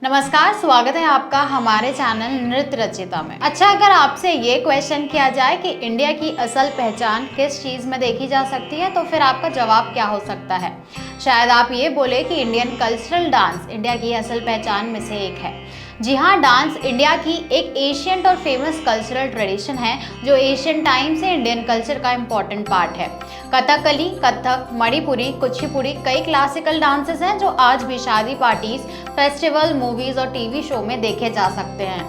नमस्कार, स्वागत है आपका हमारे चैनल नृत्य रचिता में। अच्छा, अगर आपसे ये क्वेश्चन किया जाए कि इंडिया की असल पहचान किस चीज़ में देखी जा सकती है, तो फिर आपका जवाब क्या हो सकता है? शायद आप ये बोले कि इंडियन कल्चरल डांस इंडिया की असल पहचान में से एक है। जी हाँ, डांस इंडिया की एक एशियंट और फेमस कल्चरल ट्रेडिशन है जो एशियन टाइम से इंडियन कल्चर का इम्पॉर्टेंट पार्ट है। कथकली, कथक, मणिपुरी, कुचिपुड़ी कई क्लासिकल डांसेस हैं जो आज भी शादी पार्टीज, फेस्टिवल, मूवीज और टीवी शो में देखे जा सकते हैं।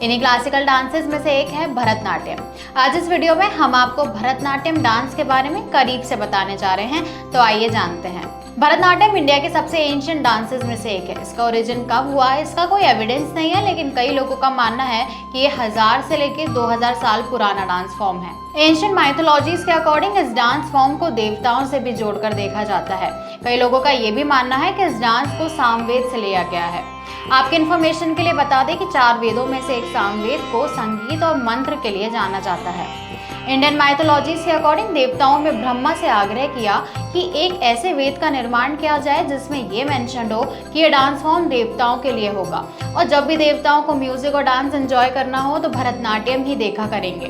इन्हीं क्लासिकल डांसेस में से एक है भरतनाट्यम। आज इस वीडियो में हम आपको भरतनाट्यम डांस के बारे में करीब से बताने जा रहे हैं, तो आइए जानते हैं। भरतनाट्यम इंडिया के सबसे एंशिएंट डांसेस में से एक है। इसका ओरिजिन कब हुआ है, इसका कोई एविडेंस नहीं है, लेकिन कई लोगों का मानना है कि ये 1000 से लेकर 2000 साल पुराना डांस फॉर्म है। एंशिएंट माइथोलॉजीज के अकॉर्डिंग इस डांस फॉर्म को देवताओं से भी जोड़कर देखा जाता है। कई लोगों का ये भी मानना है कि इस डांस को सामवेद से लिया गया है। आपके इन्फॉर्मेशन के लिए बता दें कि 4 वेदों में से एक सामवेद को संगीत और मंत्र के लिए जाना जाता है। इंडियन माइथोलॉजीज के अकॉर्डिंग देवताओं ने ब्रह्मा से आग्रह किया कि एक ऐसे वेद का निर्माण किया जाए जिसमें ये मेंशन हो कि ये डांस फॉर्म देवताओं के लिए होगा, और जब भी देवताओं को म्यूजिक और डांस एंजॉय करना हो तो भरतनाट्यम ही देखा करेंगे।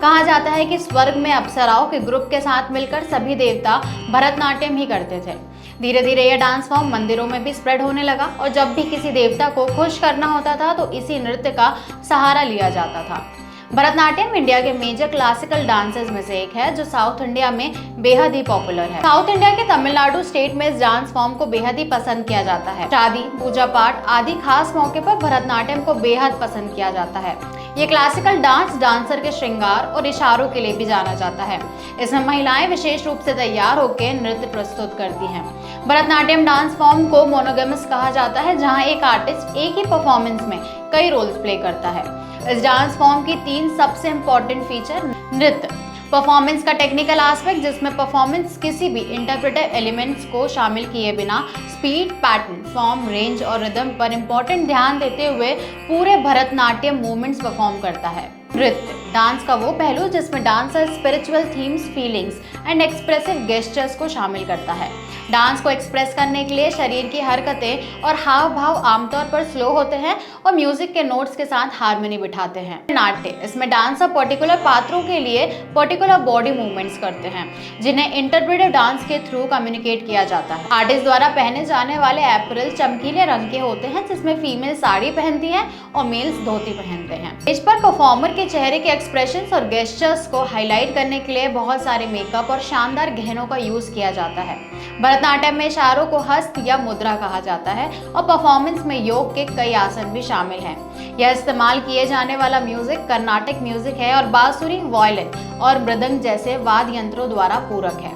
कहा जाता है कि स्वर्ग में अप्सराओं के ग्रुप के साथ मिलकर सभी देवता भरतनाट्यम ही करते थे। धीरे धीरे यह डांस फॉर्म मंदिरों में भी स्प्रेड होने लगा, और जब भी किसी देवता को खुश करना होता था तो इसी नृत्य का सहारा लिया जाता था। भरतनाट्यम इंडिया के मेजर क्लासिकल डांसेस में से एक है जो साउथ इंडिया में बेहद ही पॉपुलर है। साउथ इंडिया के तमिलनाडु स्टेट में इस डांस फॉर्म को बेहद ही पसंद किया जाता है। शादी, पूजा पाठ आदि खास मौके पर भरतनाट्यम को बेहद पसंद किया जाता है। ये क्लासिकल डांस डांसर के श्रृंगार और इशारों के लिए भी जाना जाता है। इसमें महिलाएं विशेष रूप से तैयार होकर नृत्य प्रस्तुत करती हैं। भरतनाट्यम डांस फॉर्म को मोनोगेमस कहा जाता है, जहां एक आर्टिस्ट एक ही परफॉर्मेंस में कई रोल्स प्ले करता है। इस डांस फॉर्म की 3 सबसे इंपॉर्टेंट फीचर: नृत्य, परफॉर्मेंस का टेक्निकल एस्पेक्ट जिसमें परफॉर्मेंस किसी भी इंटरप्रेटिव एलिमेंट्स को शामिल किए बिना स्पीड, पैटर्न, फॉर्म, रेंज और रिदम पर इंपॉर्टेंट ध्यान देते हुए पूरे भरतनाट्यम मूवमेंट्स परफॉर्म करता है। नृत्य, डांस का वो पहलू जिसमें dancer spiritual themes, feelings and expressive gestures को शामिल करता है। डांस को एक्सप्रेस करने के लिए शरीर की हरकतें और हाव भाव आमतौर पर स्लो होते हैं और म्यूजिक के नोट्स के साथ हार्मनी बिठाते हैं। नाट्य, इसमें डांसर पर्टिकुलर पात्रों के लिए पर्टिकुलर बॉडी मूवमेंट्स करते हैं जिन्हें इंटरप्रेटिव डांस के थ्रू कम्युनिकेट किया जाता है। आर्टिस्ट द्वारा पहने जाने वाले एपरल चमकीले रंग के होते हैं, जिसमें फीमेल साड़ी पहनती हैं और मेल्स धोती पहनते हैं। इस पर परफॉर्मर के चेहरे के एक्सप्रेशंस और गेस्चर्स को हाईलाइट करने के लिए बहुत सारे मेकअप और शानदार गहनों का यूज किया जाता है। भरतनाट्यम में इशारों को हस्त या मुद्रा कहा जाता है और परफॉर्मेंस में योग के कई आसन भी शामिल हैं। यह इस्तेमाल किए जाने वाला म्यूजिक कर्नाटक म्यूजिक है और बांसुरी, वायलिन और मृदंग जैसे वाद्य यंत्रों द्वारा पूरक है।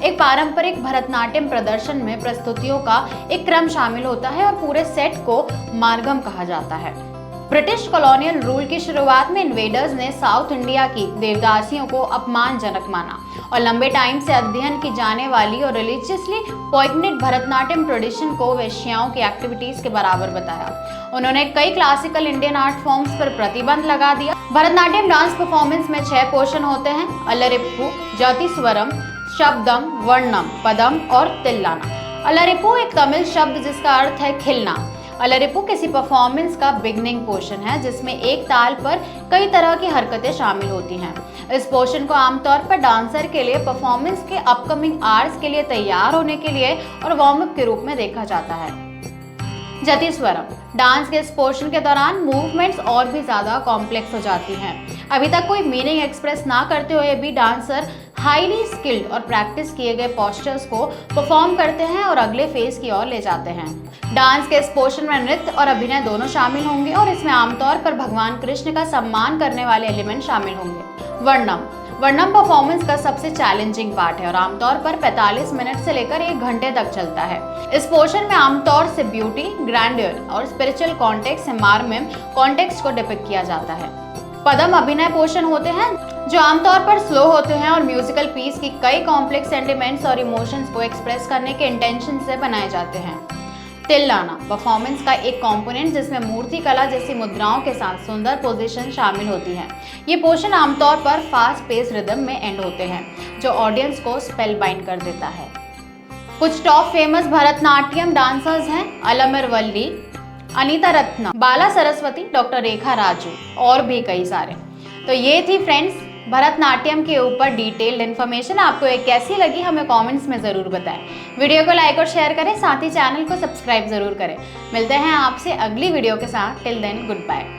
एक पारंपरिक भरतनाट्यम प्रदर्शन में प्रस्तुतियों का एक क्रम शामिल होता है और पूरे सेट को मार्गम कहा जाता है। ब्रिटिश कॉलोनियल रूल की शुरुआत में इन्वेडर्स ने साउथ इंडिया की देवदासियों को अपमानजनक माना और लंबे टाइम से अध्ययन की जाने वाली और रिलीजियसली पॉइग्नेट भरतनाट्यम ट्रेडिशन को वेश्याओं की एक्टिविटीज के बराबर बताया। उन्होंने कई क्लासिकल इंडियन आर्ट फॉर्म्स पर प्रतिबंध लगा दिया। भरतनाट्यम डांस परफॉर्मेंस में 6 पोर्शन होते हैं: अलरिप्पू, ज्योतिस्वरम, शब्दम, वर्णम, पदम और तिल्लाना। अलरिप्पू एक तमिल शब्द जिसका अर्थ है खिलना। अलरिप्पू किसी परफॉर्मेंस का बिगनिंग पोर्शन है जिसमें एक ताल पर कई तरह की हरकतें शामिल होती हैं। इस पोर्शन को आमतौर पर डांसर के लिए परफॉर्मेंस के अपकमिंग आवर्स के लिए तैयार होने के लिए और वार्म अप के रूप में देखा जाता है। ज्योतिस्वरम, डांस के इस पोर्शन के दौरान मूवमेंट्स और भी ज्यादा कॉम्प्लेक्स हो जाती हैं। अभी तक कोई मीनिंग एक्सप्रेस ना करते हुए भी डांसर हाईली स्किल्ड और प्रैक्टिस किए गए पोस्चर्स को परफॉर्म करते हैं और अगले फेज की ओर ले जाते हैं। डांस के इस पोर्शन में नृत्य और अभिनय दोनों शामिल होंगे और इसमें आमतौर पर भगवान कृष्ण का सम्मान करने वाले एलिमेंट शामिल होंगे। वर्णम, वर्णम परफॉर्मेंस का सबसे चैलेंजिंग पार्ट है और आमतौर पर 45 मिनट से लेकर 1 घंटे तक चलता है। इस पोर्शन में आमतौर से ब्यूटी, ग्रैंडियर और स्पिरिचुअल कॉन्टेक्स्ट मार्मिम कॉन्टेक्स्ट को डिपिक्ट किया जाता है। पदम अभिनय पोर्शन होते हैं जो आमतौर पर स्लो होते हैं और म्यूजिकल पीस की कई कॉम्प्लेक्स सेंटिमेंट्स और इमोशंस को एक्सप्रेस करने के इंटेंशन से बनाए जाते हैं। तिल्लाना, परफॉर्मेंस का एक कंपोनेंट जिसमें मूर्ति कला जैसी मुद्राओं के साथ सुंदर पोजीशन शामिल होती है। ये पोर्शन आमतौर पर फास्ट पेस रिदम में एंड होते हैं जो ऑडियंस को स्पेल बाइंड कर देता है। कुछ टॉप फेमस भरतनाट्यम डांसर्स हैं: अलमर वल्ली, अनीता रत्ना, बाला सरस्वती, डॉक्टर रेखा राजू और भी कई सारे। तो ये थी फ्रेंड्स भरतनाट्यम के ऊपर डिटेल्ड इन्फॉर्मेशन। आपको ये कैसी लगी हमें कमेंट्स में ज़रूर बताएं। वीडियो को लाइक और शेयर करें, साथ ही चैनल को सब्सक्राइब ज़रूर करें। मिलते हैं आपसे अगली वीडियो के साथ। Till then good bye.